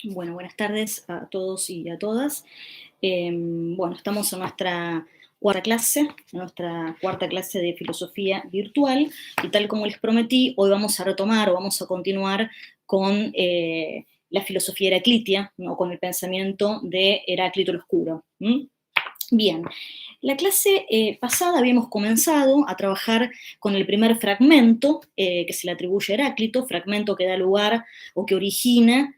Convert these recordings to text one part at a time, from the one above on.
Bueno, buenas tardes a todos y a todas. Bueno, estamos en nuestra cuarta clase de filosofía virtual, y tal como les prometí, hoy vamos a retomar o vamos a continuar con la filosofía heraclitia, ¿no? Con el pensamiento de Heráclito el Oscuro. Bien, la clase pasada habíamos comenzado a trabajar con el primer fragmento que se le atribuye a Heráclito, fragmento que da lugar o que origina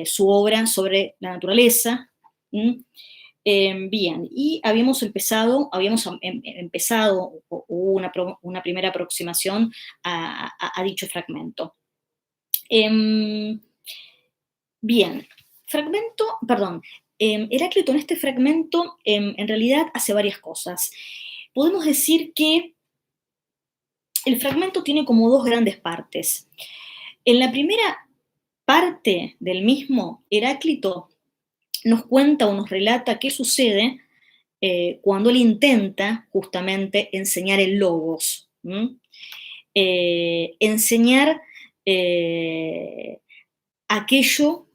su obra sobre la naturaleza. ¿Mm? Bien, y habíamos empezado una primera aproximación a dicho fragmento. Em, Bien, Heráclito en este fragmento en realidad hace varias cosas. Podemos decir que el fragmento tiene como dos grandes partes. En la primera parte del mismo, Heráclito nos cuenta o nos relata qué sucede cuando él intenta justamente enseñar el logos. Enseñar aquello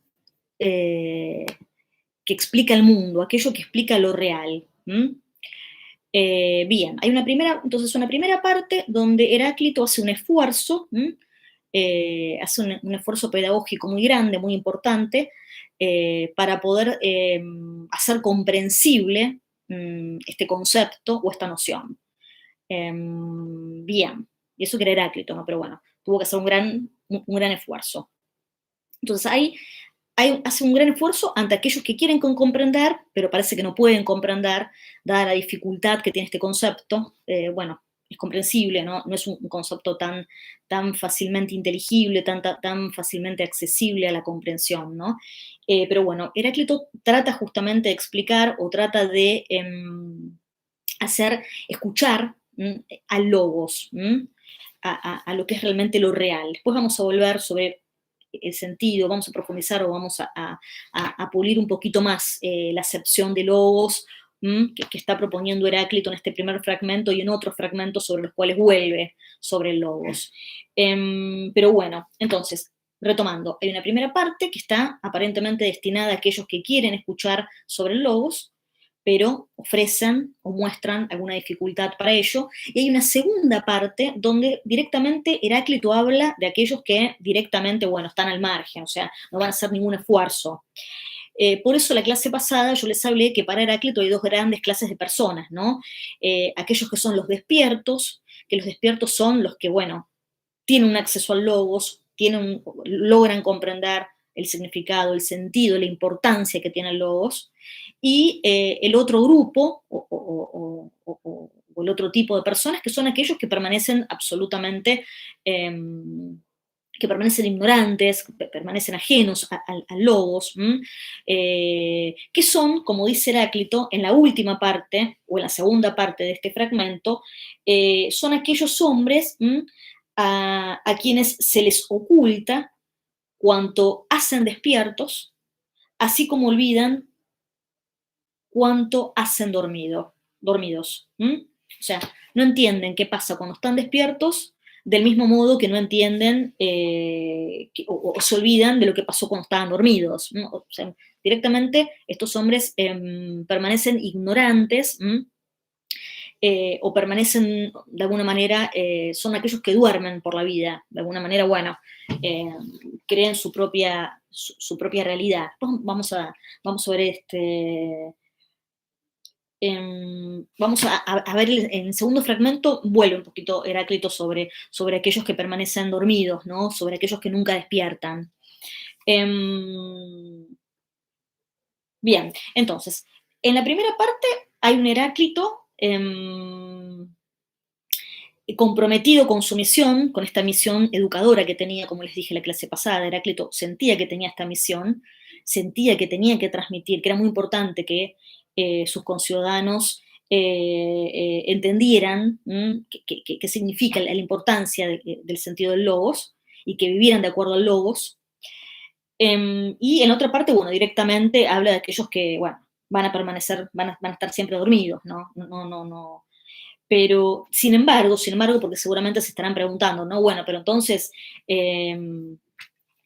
que explica el mundo, aquello que explica lo real. Bien, hay una primera parte donde Heráclito hace un esfuerzo, hace un esfuerzo pedagógico muy grande, muy importante, para poder hacer comprensible este concepto o esta noción. Bien, y eso que era Heráclito, ¿no? Pero bueno, tuvo que hacer un gran esfuerzo. Entonces hace un gran esfuerzo ante aquellos que quieren comprender, pero parece que no pueden comprender, dada la dificultad que tiene este concepto. Bueno, es comprensible, ¿no? No es un concepto tan fácilmente inteligible, tan fácilmente accesible a la comprensión, ¿no? Pero bueno, Heráclito trata justamente de explicar o trata de hacer escuchar al logos, a lo que es realmente lo real. Después vamos a volver sobre el sentido, vamos a profundizar o vamos a pulir un poquito más la acepción de logos que está proponiendo Heráclito en este primer fragmento y en otros fragmentos sobre los cuales vuelve sobre el logos. Pero bueno, entonces, retomando, hay una primera parte que está aparentemente destinada a aquellos que quieren escuchar sobre el logos, pero ofrecen o muestran alguna dificultad para ello. Y hay una segunda parte donde directamente Heráclito habla de aquellos que directamente, bueno, están al margen, o sea, no van a hacer ningún esfuerzo. Por eso la clase pasada yo les hablé que para Heráclito hay dos grandes clases de personas, ¿no? Aquellos que son los despiertos, que los despiertos son los que, bueno, tienen un acceso al logos, logran comprender el significado, el sentido, la importancia que tiene el logos, y el otro grupo o el otro tipo de personas que son aquellos que permanecen absolutamente, que permanecen ignorantes, que permanecen ajenos al logos, que son, como dice Heráclito, en la última parte, o en la segunda parte de este fragmento, son aquellos hombres a quienes se les oculta cuanto hacen despiertos, así como olvidan cuánto hacen dormidos. O sea, no entienden qué pasa cuando están despiertos, del mismo modo que no entienden o se olvidan de lo que pasó cuando estaban dormidos. O sea, directamente estos hombres permanecen ignorantes, o permanecen de alguna manera, son aquellos que duermen por la vida, de alguna manera, bueno, eh, creen su propia realidad. Vamos a ver vamos a ver en el segundo fragmento, vuelve un poquito Heráclito sobre aquellos que permanecen dormidos, ¿no? Sobre aquellos que nunca despiertan. Bien, entonces, en la primera parte hay un Heráclito comprometido con su misión, con esta misión educadora que tenía, como les dije en la clase pasada. Heráclito sentía que tenía esta misión, sentía que tenía que transmitir, que era muy importante que sus conciudadanos entendieran qué significa la importancia del sentido del logos y que vivieran de acuerdo al logos. Y en otra parte, bueno, directamente habla de aquellos que, bueno, van a permanecer, van a estar siempre dormidos, ¿no? No. Pero, sin embargo, porque seguramente se estarán preguntando, ¿no? Bueno, pero entonces,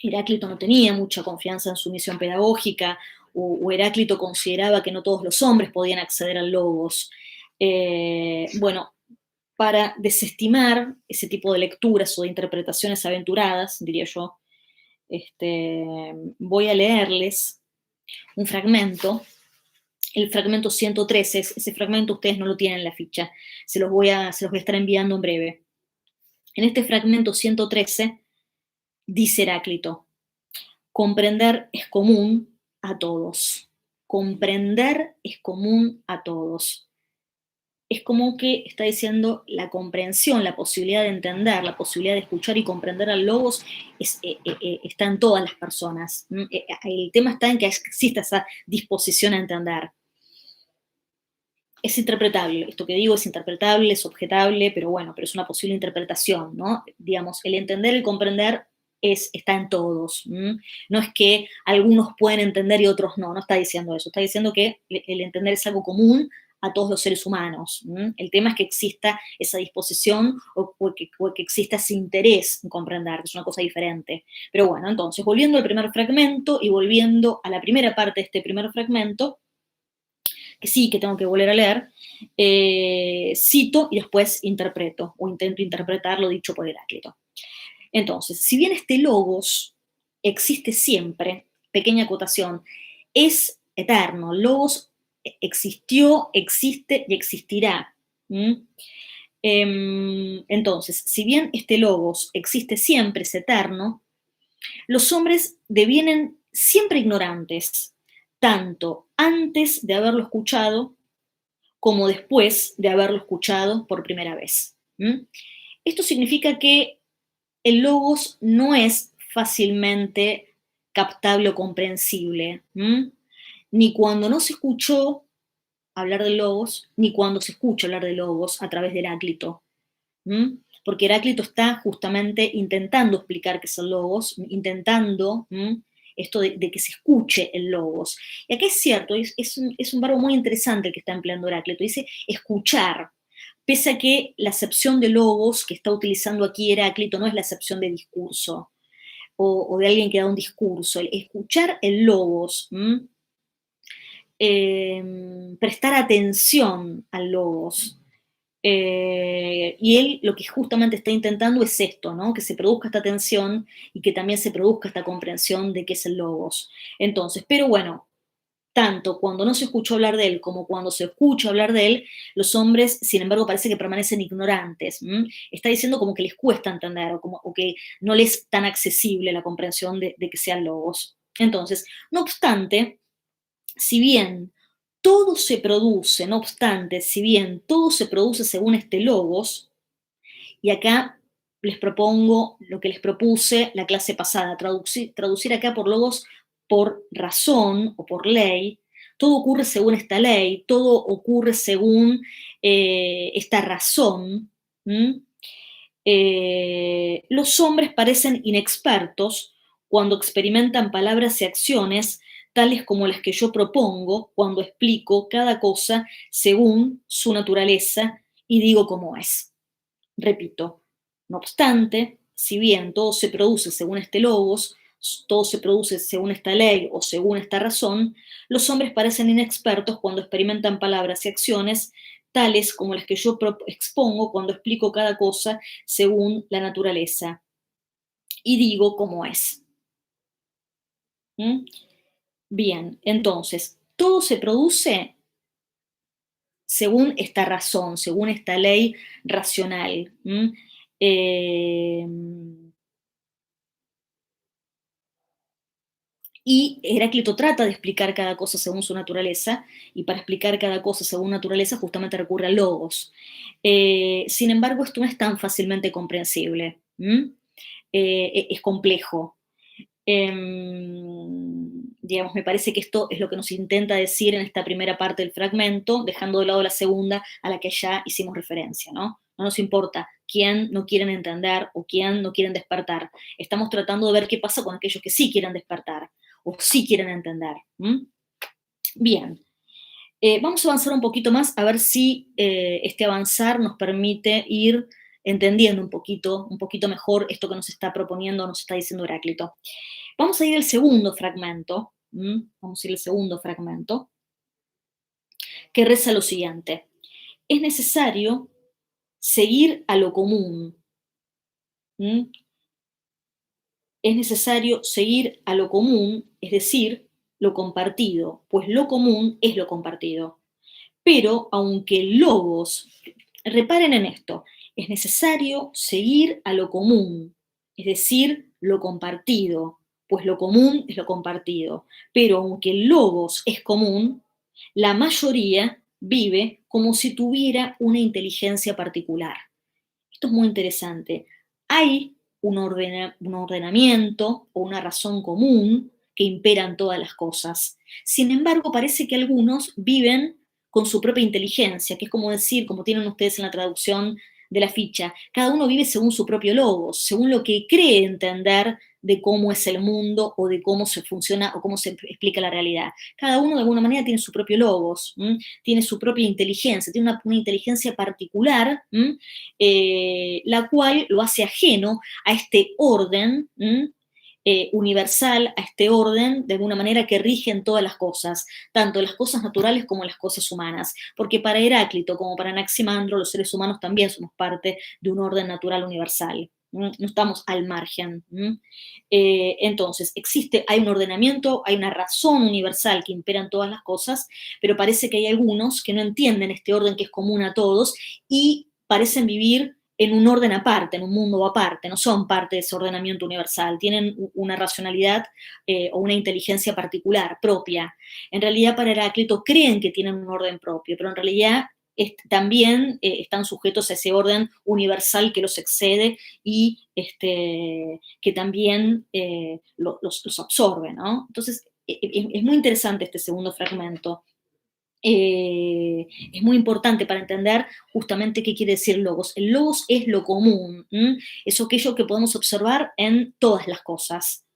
Heráclito no tenía mucha confianza en su misión pedagógica, o Heráclito consideraba que no todos los hombres podían acceder al logos. Bueno, para desestimar ese tipo de lecturas o de interpretaciones aventuradas, diría yo, voy a leerles un fragmento, el fragmento 113, ese fragmento ustedes no lo tienen en la ficha, se los voy a estar enviando en breve. En este fragmento 113 dice Heráclito: comprender es común a todos. Comprender es común a todos. Es como que está diciendo la comprensión, la posibilidad de entender, la posibilidad de escuchar y comprender al logos está en todas las personas. El tema está en que exista esa disposición a entender. Es interpretable, esto que digo es interpretable, es objetable, pero bueno, pero es una posible interpretación, ¿no? Digamos, el entender, el comprender está en todos. No es que algunos pueden entender y otros no, no está diciendo eso, está diciendo que el entender es algo común a todos los seres humanos. El tema es que exista esa disposición o que exista ese interés en comprender, que es una cosa diferente. Pero bueno, entonces, volviendo al primer fragmento y volviendo a la primera parte de este primer fragmento, que sí, que tengo que volver a leer, cito y después interpreto, o intento interpretar lo dicho por Heráclito. Entonces, si bien este logos existe siempre, pequeña acotación, es eterno, logos existió, existe y existirá. Entonces, si bien este logos existe siempre, es eterno, los hombres devienen siempre ignorantes, tanto antes de haberlo escuchado como después de haberlo escuchado por primera vez. Esto significa que el logos no es fácilmente captable o comprensible, ni cuando no se escuchó hablar de logos, ni cuando se escucha hablar de logos a través de Heráclito. Porque Heráclito está justamente intentando explicar qué es el logos, intentando esto de que se escuche el logos. Y acá es cierto, es un verbo muy interesante el que está empleando Heráclito, dice escuchar, pese a que la acepción de logos que está utilizando aquí Heráclito no es la acepción de discurso, o de alguien que da un discurso, el escuchar el logos, prestar atención al logos. Y él lo que justamente está intentando es esto, ¿no? Que se produzca esta atención y que también se produzca esta comprensión de qué es el logos. Entonces, pero bueno, tanto cuando no se escuchó hablar de él como cuando se escucha hablar de él, los hombres, sin embargo, parece que permanecen ignorantes. Está diciendo como que les cuesta entender o que no les es tan accesible la comprensión de que sean logos. Entonces, no obstante, si bien todo se produce, no obstante, si bien todo se produce según este logos, y acá les propongo lo que les propuse la clase pasada, traducir acá por logos por razón o por ley, todo ocurre según esta ley, todo ocurre según esta razón. Los hombres parecen inexpertos cuando experimentan palabras y acciones tales como las que yo propongo cuando explico cada cosa según su naturaleza y digo cómo es. Repito, no obstante, si bien todo se produce según este logos, todo se produce según esta ley o según esta razón, los hombres parecen inexpertos cuando experimentan palabras y acciones tales como las que yo expongo cuando explico cada cosa según la naturaleza y digo cómo es. Bien, entonces, todo se produce según esta razón, según esta ley racional. Y Heráclito trata de explicar cada cosa según su naturaleza, y para explicar cada cosa según naturaleza justamente recurre a logos. Sin embargo, esto no es tan fácilmente comprensible. Es complejo. Digamos, me parece que esto es lo que nos intenta decir en esta primera parte del fragmento, dejando de lado la segunda a la que ya hicimos referencia, ¿no? No nos importa quién no quieren entender o quién no quieren despertar. Estamos tratando de ver qué pasa con aquellos que sí quieren despertar o sí quieren entender. Bien, vamos a avanzar un poquito más a ver si este avanzar nos permite ir entendiendo un poquito mejor esto que nos está proponiendo, nos está diciendo Heráclito. Vamos a ir al segundo fragmento, vamos a ir al segundo fragmento, que reza lo siguiente: es necesario seguir a lo común. Es necesario seguir a lo común, es decir, lo compartido, pues lo común es lo compartido. Pero aunque el logos, reparen en esto, es necesario seguir a lo común, es decir, lo compartido, pues lo común es lo compartido. Pero aunque el logos es común, la mayoría vive como si tuviera una inteligencia particular. Esto es muy interesante. Hay un ordenamiento o una razón común que imperan todas las cosas. Sin embargo, parece que algunos viven con su propia inteligencia, que es como decir, como tienen ustedes en la traducción de la ficha, cada uno vive según su propio logos, según lo que cree entender de cómo es el mundo o de cómo se funciona o cómo se explica la realidad. Cada uno de alguna manera tiene su propio logos, tiene su propia inteligencia, tiene una inteligencia particular, la cual lo hace ajeno a este orden universal, a este orden de alguna manera que rige en todas las cosas, tanto las cosas naturales como las cosas humanas, porque para Heráclito como para Anaximandro los seres humanos también somos parte de un orden natural universal. No estamos al margen. Entonces, hay un ordenamiento, hay una razón universal que impera en todas las cosas, pero parece que hay algunos que no entienden este orden que es común a todos y parecen vivir en un orden aparte, en un mundo aparte, no son parte de ese ordenamiento universal, tienen una racionalidad o una inteligencia particular, propia. En realidad, para Heráclito creen que tienen un orden propio, pero en realidad también están sujetos a ese orden universal que los excede y que también los absorbe, ¿no? Entonces, es muy interesante este segundo fragmento. Es muy importante para entender justamente qué quiere decir logos. El logos es lo común, es aquello que podemos observar en todas las cosas.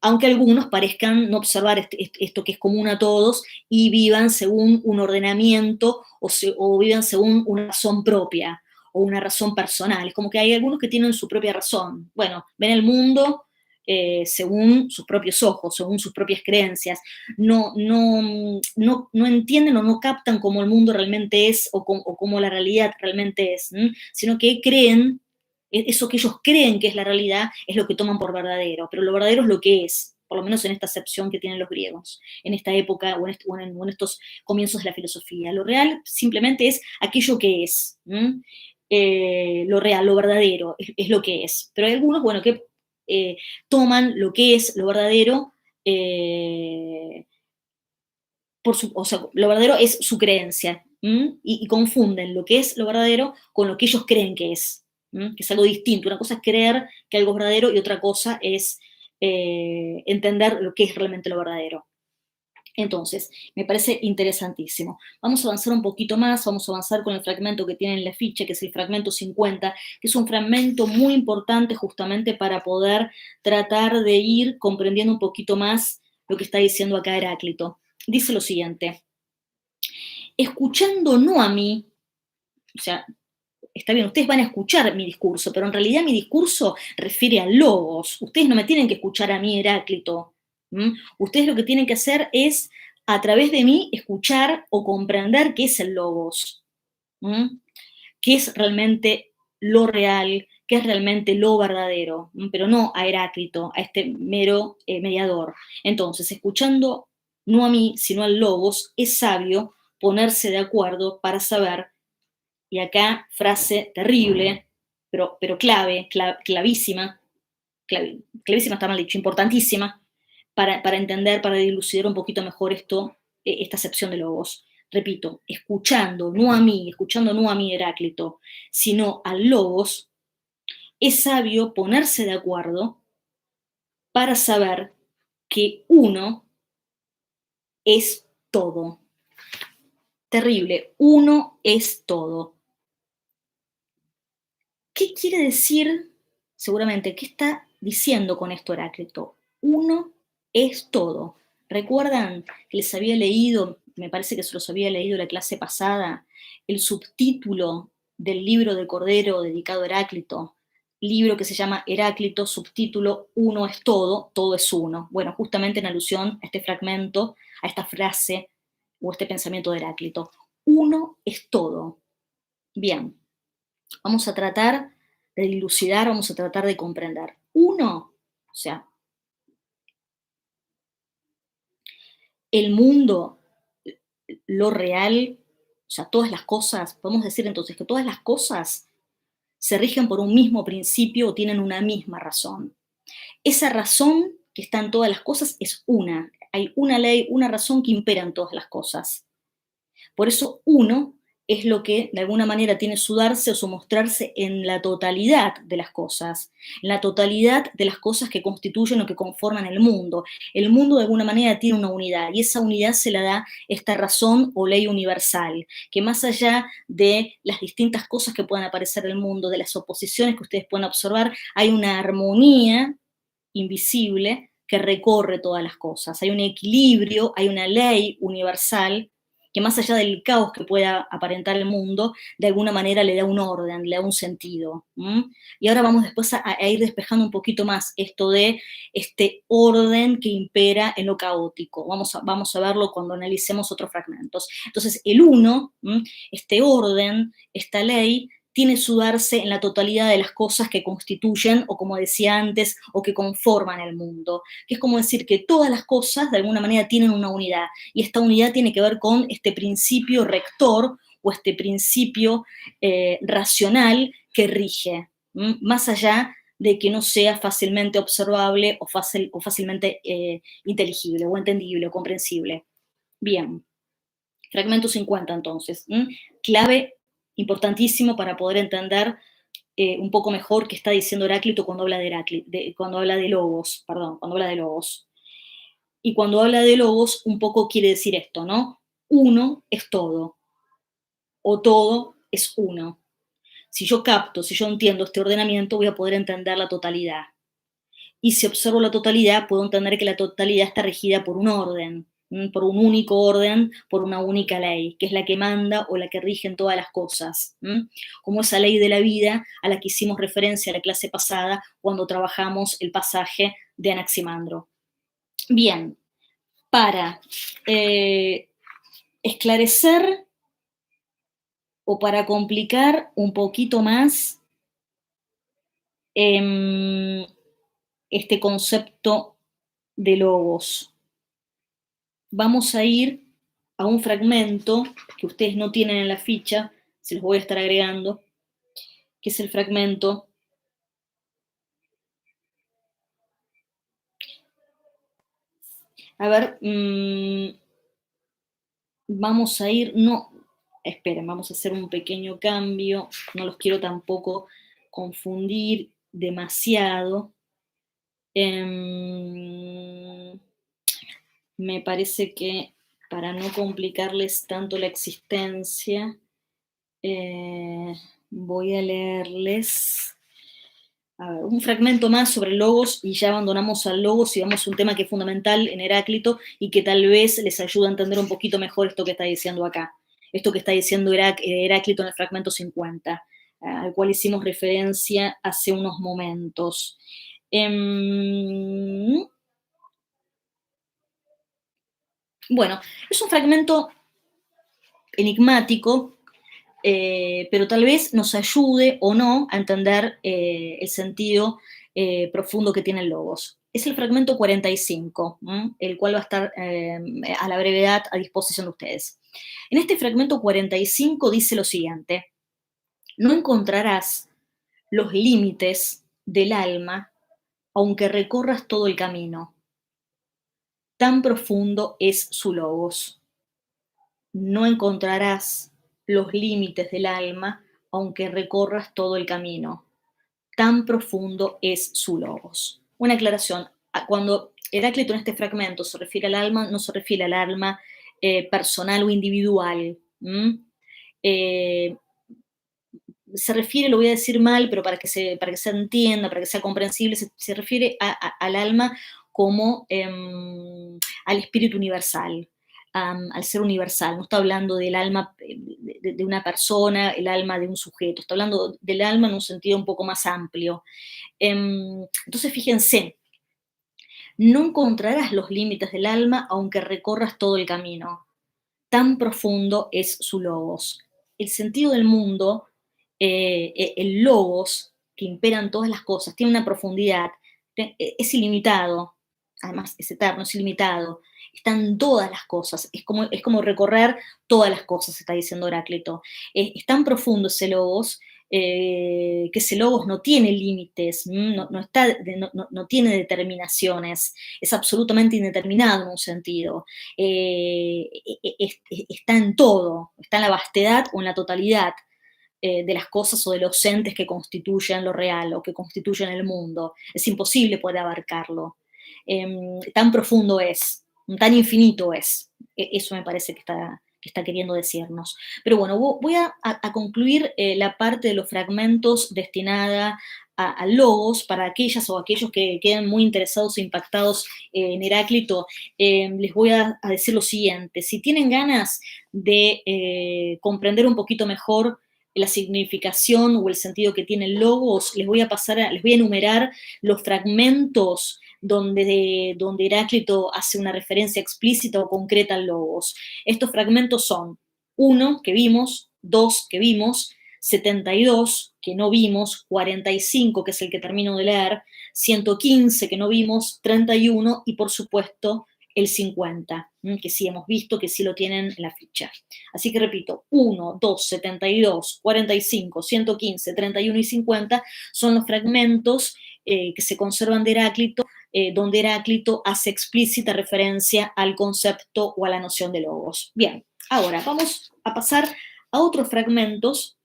Aunque algunos parezcan no observar esto que es común a todos y vivan según un ordenamiento o vivan según una razón propia o una razón personal. Es como que hay algunos que tienen su propia razón. Bueno, ven el mundo según sus propios ojos, según sus propias creencias. No entienden o no captan cómo el mundo realmente es o cómo la realidad realmente es, sino que creen eso que ellos creen que es la realidad es lo que toman por verdadero, pero lo verdadero es lo que es, por lo menos en esta acepción que tienen los griegos, en esta época o en estos comienzos de la filosofía. Lo real simplemente es aquello que es. Lo real, lo verdadero, es lo que es. Pero hay algunos, bueno, que toman lo que es lo verdadero, o sea, lo verdadero es su creencia, y confunden lo que es lo verdadero con lo que ellos creen que es. Que es algo distinto. Una cosa es creer que algo es verdadero y otra cosa es entender lo que es realmente lo verdadero. Entonces, me parece interesantísimo. Vamos a avanzar un poquito más, vamos a avanzar con el fragmento que tiene en la ficha, que es el fragmento 50, que es un fragmento muy importante justamente para poder tratar de ir comprendiendo un poquito más lo que está diciendo acá Heráclito. Dice lo siguiente: escuchando no a mí, o sea, está bien, ustedes van a escuchar mi discurso, pero en realidad mi discurso refiere a logos. Ustedes no me tienen que escuchar a mí, Heráclito. Ustedes lo que tienen que hacer es, a través de mí, escuchar o comprender qué es el logos, qué es realmente lo real, qué es realmente lo verdadero, pero no a Heráclito, a este mero mediador. Entonces, escuchando no a mí, sino al logos, es sabio ponerse de acuerdo para saber. Y acá, frase terrible, pero clavísima, clavísima está mal dicho, importantísima, para entender, para dilucidar un poquito mejor esta acepción de logos. Repito, escuchando no a mí Heráclito, sino al logos, es sabio ponerse de acuerdo para saber que uno es todo. Terrible, uno es todo. ¿Qué quiere decir, seguramente, qué está diciendo con esto Heráclito? Uno es todo. ¿Recuerdan que les había leído, me parece que se los había leído la clase pasada, el subtítulo del libro de Cordero dedicado a Heráclito, libro que se llama Heráclito, subtítulo Uno es todo, todo es uno. Bueno, justamente en alusión a este fragmento, a esta frase o este pensamiento de Heráclito. Uno es todo. Bien, vamos a tratar de dilucidar, vamos a tratar de comprender. Uno, o sea, el mundo, lo real, o sea, todas las cosas, podemos decir entonces que todas las cosas se rigen por un mismo principio o tienen una misma razón. Esa razón que está en todas las cosas es una. Hay una ley, una razón que impera en todas las cosas. Por eso uno es lo que de alguna manera tiene su darse o su mostrarse en la totalidad de las cosas, en la totalidad de las cosas que constituyen o que conforman el mundo. El mundo de alguna manera tiene una unidad y esa unidad se la da esta razón o ley universal, que más allá de las distintas cosas que puedan aparecer en el mundo, de las oposiciones que ustedes puedan observar, hay una armonía invisible que recorre todas las cosas. Hay un equilibrio, hay una ley universal que más allá del caos que pueda aparentar el mundo, de alguna manera le da un orden, le da un sentido. Y ahora vamos después a ir despejando un poquito más esto de este orden que impera en lo caótico. Vamos a verlo cuando analicemos otros fragmentos. Entonces, el uno, este orden, esta ley, tiene su darse en la totalidad de las cosas que constituyen, o como decía antes, o que conforman el mundo. Que es como decir que todas las cosas, de alguna manera, tienen una unidad, y esta unidad tiene que ver con este principio rector, o este principio racional que rige, más allá de que no sea fácilmente observable o fácilmente inteligible, o entendible, o comprensible. Bien, fragmento 50 entonces, clave importantísimo para poder entender un poco mejor qué está diciendo Heráclito cuando habla cuando habla de logos, perdón, cuando habla de logos. Y cuando habla de logos, un poco quiere decir esto, ¿no? Uno es todo, o todo es uno. Si yo capto, si yo entiendo este ordenamiento, voy a poder entender la totalidad. Y si observo la totalidad, puedo entender que la totalidad está regida por un orden, por un único orden, por una única ley, que es la que manda o la que rige en todas las cosas, como esa ley de la vida a la que hicimos referencia a la clase pasada cuando trabajamos el pasaje de Anaximandro. Bien, para esclarecer o para complicar un poquito más este concepto de logos, vamos a ir a un fragmento que ustedes no tienen en la ficha, se los voy a estar agregando, que es el fragmento a ver, vamos a ir, no, esperen, vamos a hacer un pequeño cambio, no los quiero tampoco confundir demasiado. Me parece que para no complicarles tanto la existencia, voy a leerles un fragmento más sobre logos y ya abandonamos al logos y vamos a un tema que es fundamental en Heráclito y que tal vez les ayuda a entender un poquito mejor esto que está diciendo acá, esto que está diciendo Heráclito en el fragmento 50, al cual hicimos referencia hace unos momentos. Bueno, es un fragmento enigmático, pero tal vez nos ayude o no a entender el sentido profundo que tiene el logos. Es el fragmento 45, el cual va a estar a la brevedad a disposición de ustedes. En este fragmento 45 dice lo siguiente: no encontrarás los límites del alma aunque recorras todo el camino. Tan profundo es su logos. No encontrarás los límites del alma aunque recorras todo el camino. Tan profundo es su logos. Una aclaración, cuando Heráclito en este fragmento se refiere al alma, no se refiere al alma personal o individual. Se refiere, lo voy a decir mal, pero para que se entienda, para que sea comprensible, se refiere al alma como al espíritu universal, al ser universal, no está hablando del alma de una persona, el alma de un sujeto, está hablando del alma en un sentido un poco más amplio. Entonces, fíjense, no encontrarás los límites del alma aunque recorras todo el camino. Tan profundo es su logos. El sentido del mundo, el logos que impera en todas las cosas, tiene una profundidad, es ilimitado, además es eterno, es ilimitado, están todas las cosas, es como recorrer todas las cosas, está diciendo Heráclito. Es tan profundo ese logos, que ese logos no tiene límites, no tiene determinaciones, es absolutamente indeterminado en un sentido. Está en todo, está en la vastedad o en la totalidad de las cosas o de los entes que constituyen lo real o que constituyen el mundo. Es imposible poder abarcarlo. Tan profundo es, tan infinito es. Eso me parece que está queriendo decirnos. Pero bueno, voy a concluir la parte de los fragmentos destinada a logos para aquellas o aquellos que queden muy interesados e impactados en Heráclito. Les voy a decir lo siguiente: si tienen ganas de comprender un poquito mejor la significación o el sentido que tiene el logos, les voy a enumerar los fragmentos donde Heráclito hace una referencia explícita o concreta al logos. Estos fragmentos son 1, que vimos, 2, que vimos, 72, que no vimos, 45, que es el que termino de leer, 115, que no vimos, 31 y por supuesto el 50, que sí hemos visto, que sí lo tienen en la ficha. Así que repito, 1, 2, 72, 45, 115, 31 y 50 son los fragmentos que se conservan de Heráclito, donde Heráclito hace explícita referencia al concepto o a la noción de logos. Bien, ahora vamos a pasar a otros fragmentos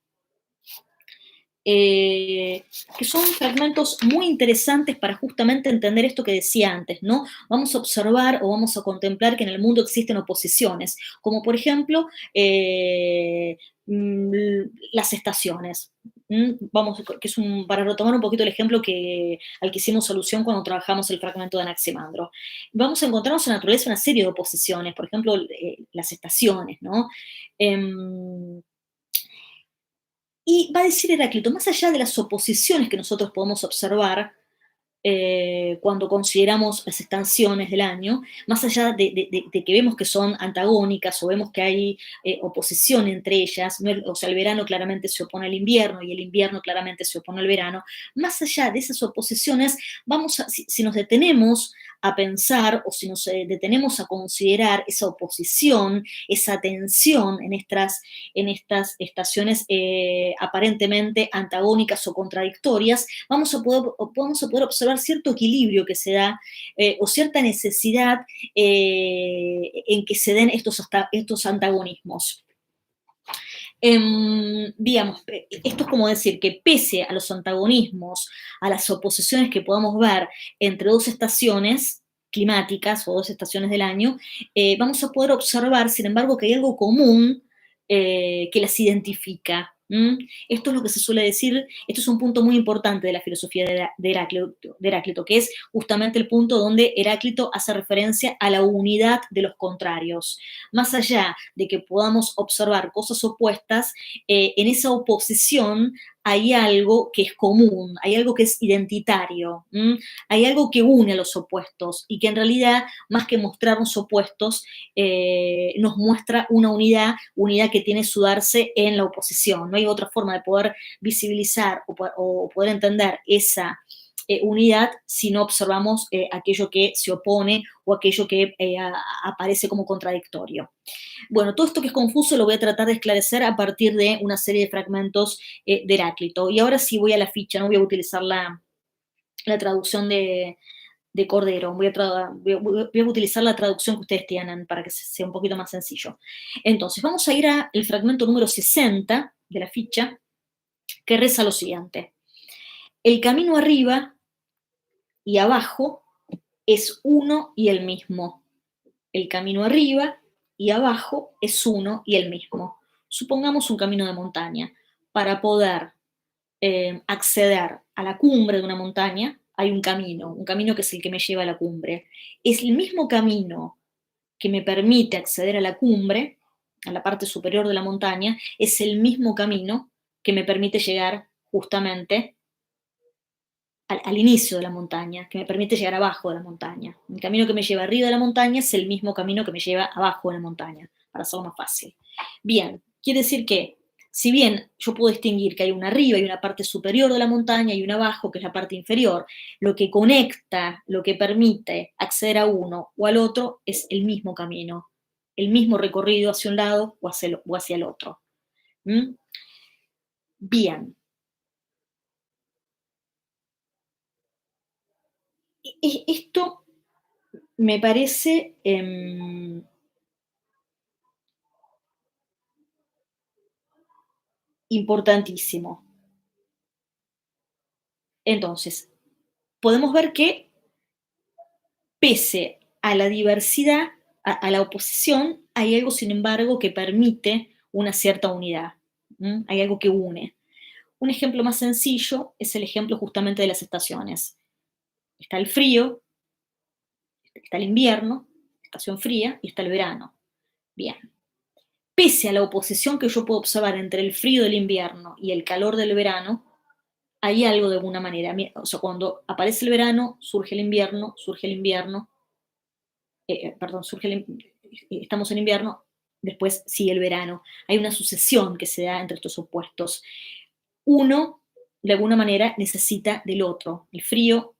que son fragmentos muy interesantes para justamente entender esto que decía antes, ¿no? Vamos a observar o vamos a contemplar que en el mundo existen oposiciones, como por ejemplo las estaciones. Vamos, que es para retomar un poquito el ejemplo al que hicimos alusión cuando trabajamos el fragmento de Anaximandro. Vamos a encontrarnos en la naturaleza una serie de oposiciones, por ejemplo, las estaciones, ¿no? Y va a decir Heráclito, más allá de las oposiciones que nosotros podemos observar cuando consideramos las estaciones del año, más allá de que vemos que son antagónicas o vemos que hay oposición entre ellas, o sea, el verano claramente se opone al invierno y el invierno claramente se opone al verano, más allá de esas oposiciones, si nos detenemos a pensar o si nos detenemos a considerar esa oposición, esa tensión en estas estaciones aparentemente antagónicas o contradictorias, vamos a poder observar cierto equilibrio que se da o cierta necesidad en que se den estos antagonismos. Digamos, esto es como decir que pese a los antagonismos, a las oposiciones que podamos ver entre dos estaciones climáticas o dos estaciones del año, vamos a poder observar, sin embargo, que hay algo común que las identifica. Esto es lo que se suele decir, esto es un punto muy importante de la filosofía de Heráclito, que es justamente el punto donde Heráclito hace referencia a la unidad de los contrarios. Más allá de que podamos observar cosas opuestas, en esa oposición hay algo que es común, hay algo que es identitario, hay algo que une a los opuestos y que en realidad, más que mostrarnos opuestos, nos muestra una unidad que tiene su darse en la oposición. No hay otra forma de poder visibilizar o poder entender esa unidad si no observamos aquello que se opone o aquello que aparece como contradictorio. Bueno, todo esto que es confuso lo voy a tratar de esclarecer a partir de una serie de fragmentos de Heráclito. Y ahora sí voy a la ficha, no voy a utilizar la traducción de Cordero, voy a utilizar la traducción que ustedes tienen para que sea un poquito más sencillo. Entonces, vamos a ir al fragmento número 60 de la ficha, que reza lo siguiente. El camino arriba y abajo es uno y el mismo. El camino arriba y abajo es uno y el mismo. Supongamos un camino de montaña. Para poder acceder a la cumbre de una montaña, hay un camino que es el que me lleva a la cumbre. Es el mismo camino que me permite acceder a la cumbre, a la parte superior de la montaña, es el mismo camino que me permite llegar justamente al inicio de la montaña, que me permite llegar abajo de la montaña. El camino que me lleva arriba de la montaña es el mismo camino que me lleva abajo de la montaña, para hacerlo más fácil. Bien, quiere decir que, si bien yo puedo distinguir que hay una arriba y una parte superior de la montaña y una abajo, que es la parte inferior, lo que conecta, lo que permite acceder a uno o al otro es el mismo camino, el mismo recorrido hacia un lado o hacia el otro. ¿Mm? Bien. Esto me parece importantísimo. Entonces, podemos ver que pese a la diversidad, a la oposición, hay algo, sin embargo, que permite una cierta unidad. ¿Mm? Hay algo que une. Un ejemplo más sencillo es el ejemplo justamente de las estaciones. Está el frío, está el invierno, estación fría, y está el verano. Bien. Pese a la oposición que yo puedo observar entre el frío del invierno y el calor del verano, hay algo de alguna manera. O sea, cuando aparece el verano, surge el invierno, perdón, estamos en invierno, después sigue el verano. Hay una sucesión que se da entre estos opuestos. Uno, de alguna manera, necesita del otro. El frío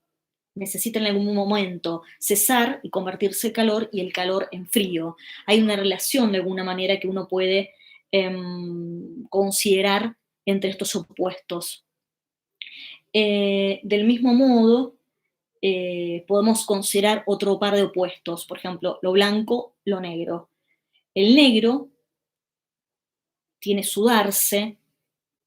necesita en algún momento cesar y convertirse en calor, y el calor en frío. Hay una relación, de alguna manera, que uno puede considerar entre estos opuestos. Del mismo modo, podemos considerar otro par de opuestos, por ejemplo, lo blanco, lo negro. El negro tiene su darse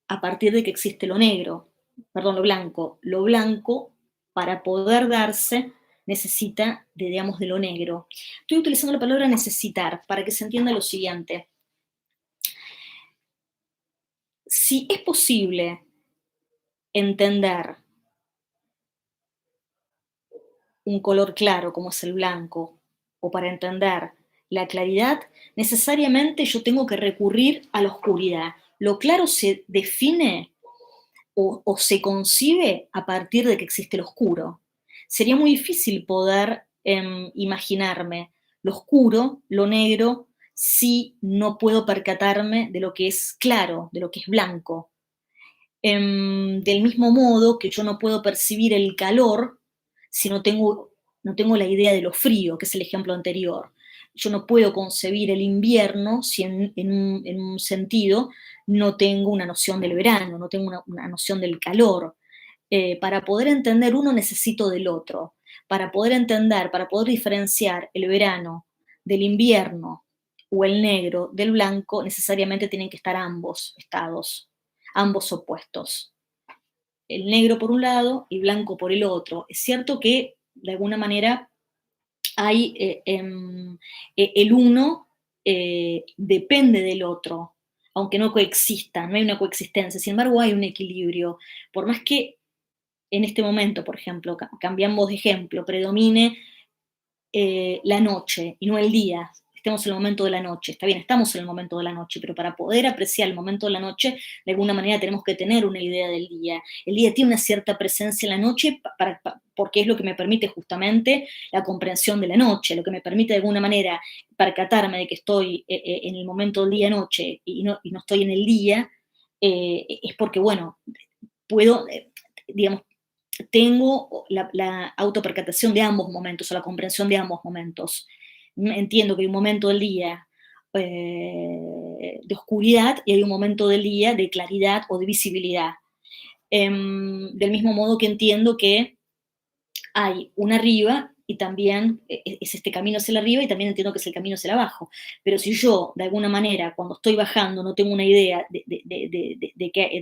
a partir de que existe lo negro, perdón, lo blanco. Lo blanco, para poder darse, necesita, digamos, de lo negro. Estoy utilizando la palabra necesitar para que se entienda lo siguiente. Si es posible entender un color claro como es el blanco, o para entender la claridad, necesariamente yo tengo que recurrir a la oscuridad. Lo claro se define o se concibe a partir de que existe lo oscuro. Sería muy difícil poder imaginarme lo oscuro, lo negro, si no puedo percatarme de lo que es claro, de lo que es blanco. Del mismo modo que yo no puedo percibir el calor si no tengo la idea de lo frío, que es el ejemplo anterior. Yo no puedo concebir el invierno si en un sentido no tengo una noción del verano, no tengo una noción del calor. Para poder entender uno necesito del otro. Para poder entender, para poder diferenciar el verano del invierno o el negro del blanco, necesariamente tienen que estar ambos estados, ambos opuestos. El negro por un lado y blanco por el otro. Es cierto que, de alguna manera, hay el uno depende del otro, aunque no coexistan, no hay una coexistencia, sin embargo hay un equilibrio. Por más que en este momento, por ejemplo, cambiamos de ejemplo, predomine la noche y no el día, estemos en el momento de la noche, está bien, estamos en el momento de la noche, pero para poder apreciar el momento de la noche, de alguna manera tenemos que tener una idea del día. El día tiene una cierta presencia en la noche porque es lo que me permite justamente la comprensión de la noche, lo que me permite de alguna manera percatarme de que estoy en el momento del día-noche y no estoy en el día, es porque, bueno, puedo, digamos, tengo la autopercatación de ambos momentos, o la comprensión de ambos momentos. Entiendo que hay un momento del día de oscuridad y hay un momento del día de claridad o de visibilidad. Del mismo modo que entiendo que hay un arriba y también es este camino hacia el arriba, y también entiendo que es el camino hacia el abajo. Pero si yo, de alguna manera, cuando estoy bajando, no tengo una idea de que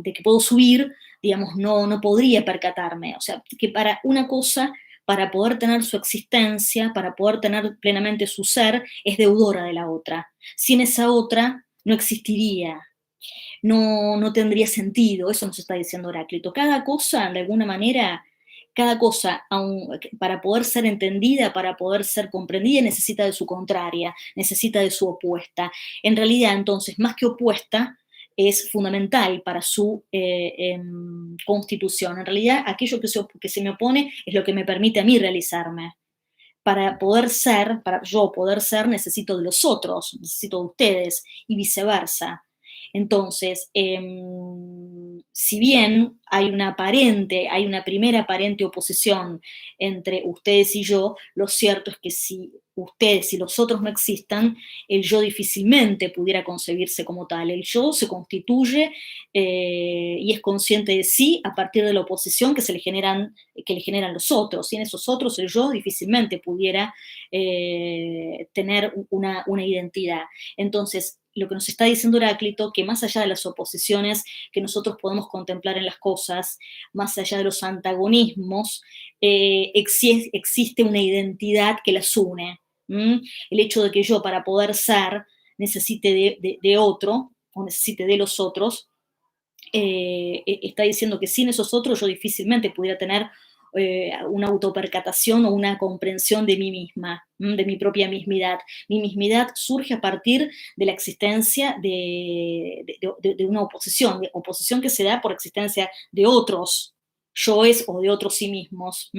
de que puedo subir, digamos, no podría percatarme. O sea, que para una cosa, para poder tener su existencia, para poder tener plenamente su ser, es deudora de la otra. Sin esa otra, no existiría, no tendría sentido. Eso nos está diciendo Heráclito. Cada cosa, de alguna manera, cada cosa, para poder ser entendida, para poder ser comprendida, necesita de su contraria, necesita de su opuesta. En realidad, entonces, más que opuesta, es fundamental para su constitución. En realidad, aquello que se me opone es lo que me permite a mí realizarme. Para poder ser, para yo poder ser, necesito de los otros, necesito de ustedes y viceversa. Entonces, si bien hay una primera aparente oposición entre ustedes y yo, lo cierto es que si ustedes y los otros no existan, el yo difícilmente pudiera concebirse como tal. El yo se constituye y es consciente de sí a partir de la oposición que le generan los otros. Y en esos otros el yo difícilmente pudiera tener una identidad. Entonces, lo que nos está diciendo Heráclito, que más allá de las oposiciones que nosotros podemos contemplar en las cosas, más allá de los antagonismos, existe una identidad que las une. El hecho de que yo para poder ser necesite de otro o necesite de los otros, está diciendo que sin esos otros yo difícilmente pudiera tener una autopercatación o una comprensión de mí misma, de mi propia mismidad. Mi mismidad surge a partir de la existencia de una oposición que se da por existencia de otros yoes o de otros sí mismos.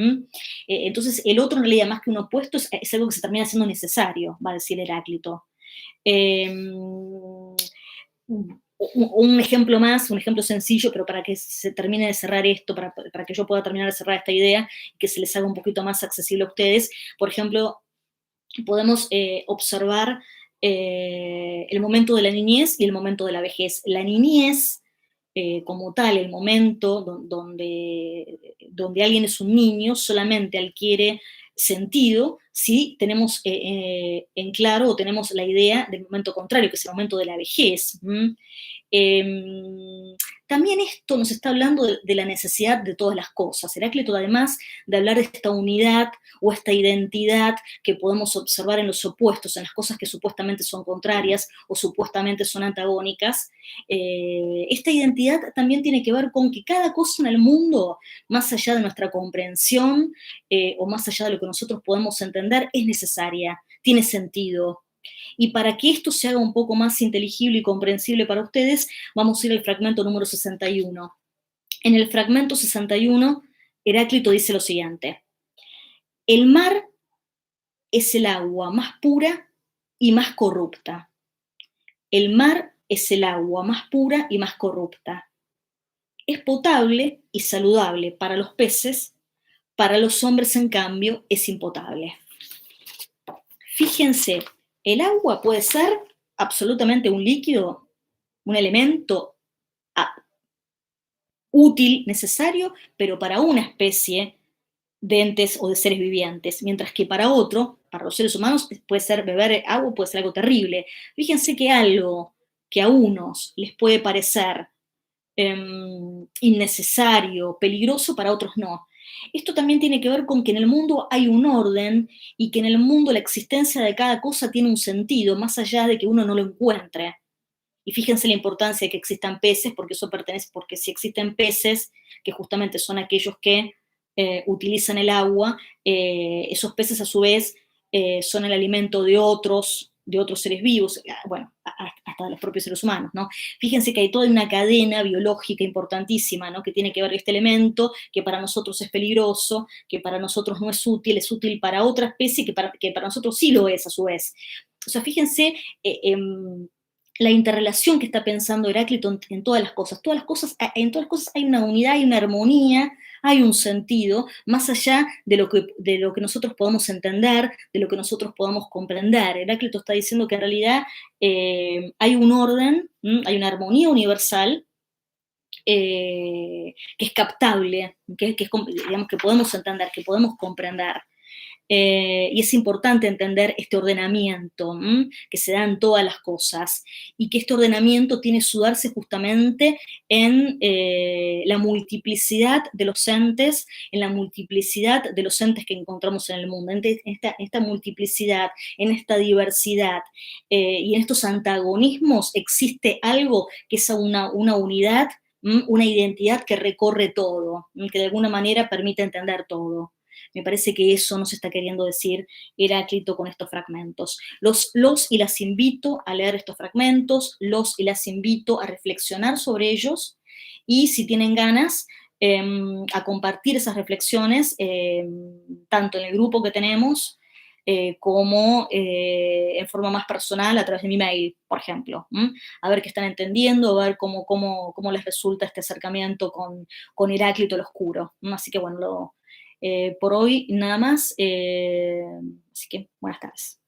Entonces, el otro en realidad, más que un opuesto, es algo que se termina siendo necesario, va a decir Heráclito. Un ejemplo más, un ejemplo sencillo, pero para que se termine de cerrar esto, para que yo pueda terminar de cerrar esta idea y que se les haga un poquito más accesible a ustedes, por ejemplo, podemos observar el momento de la niñez y el momento de la vejez. La niñez, como tal, el momento donde alguien es un niño, solamente adquiere sentido si tenemos en claro o tenemos la idea del momento contrario, que es el momento de la vejez. También esto nos está hablando de la necesidad de todas las cosas. Heráclito, además de hablar de esta unidad o esta identidad que podemos observar en los opuestos, en las cosas que supuestamente son contrarias o supuestamente son antagónicas, esta identidad también tiene que ver con que cada cosa en el mundo, más allá de nuestra comprensión o más allá de lo que nosotros podemos entender, es necesaria, tiene sentido. Y para que esto se haga un poco más inteligible y comprensible para ustedes, vamos a ir al fragmento número 61. En el fragmento 61, Heráclito dice lo siguiente: el mar es el agua más pura y más corrupta. El mar es el agua más pura y más corrupta. Es potable y saludable para los peces, para los hombres, en cambio, es impotable. Fíjense, el agua puede ser absolutamente un líquido, un elemento útil, necesario, pero para una especie de entes o de seres vivientes, mientras que para otro, para los seres humanos, puede ser beber agua, puede ser algo terrible. Fíjense que algo que a unos les puede parecer innecesario, peligroso, para otros no. Esto también tiene que ver con que en el mundo hay un orden y que en el mundo la existencia de cada cosa tiene un sentido, más allá de que uno no lo encuentre. Y fíjense la importancia de que existan peces, porque eso pertenece, porque si existen peces, que justamente son aquellos que utilizan el agua, esos peces a su vez son el alimento de otros seres vivos, bueno, hasta de los propios seres humanos, ¿no? Fíjense que hay toda una cadena biológica importantísima, ¿no? Que tiene que ver con este elemento, que para nosotros es peligroso, que para nosotros no es útil para otra especie, que para nosotros sí lo es a su vez. O sea, fíjense la interrelación que está pensando Heráclito en todas las cosas. En todas las cosas hay una unidad, hay una armonía, hay un sentido, más allá de lo que nosotros podamos entender, de lo que nosotros podamos comprender. Heráclito está diciendo que en realidad hay un orden, hay una armonía universal que es captable, digamos, que podemos entender, que podemos comprender. Y es importante entender este ordenamiento que se da en todas las cosas y que este ordenamiento tiene su darse justamente en la multiplicidad de los entes, en la multiplicidad de los entes que encontramos en el mundo, en esta multiplicidad, en esta diversidad y en estos antagonismos existe algo que es una unidad una identidad que recorre todo, que de alguna manera permite entender todo. Me parece que eso nos está queriendo decir Heráclito con estos fragmentos. Los y las invito a leer estos fragmentos, los y las invito a reflexionar sobre ellos y si tienen ganas, a compartir esas reflexiones, tanto en el grupo que tenemos, como en forma más personal a través de mi mail, por ejemplo. A ver qué están entendiendo, a ver cómo les resulta este acercamiento con Heráclito el Oscuro. Así que bueno, por hoy nada más. Así que buenas tardes.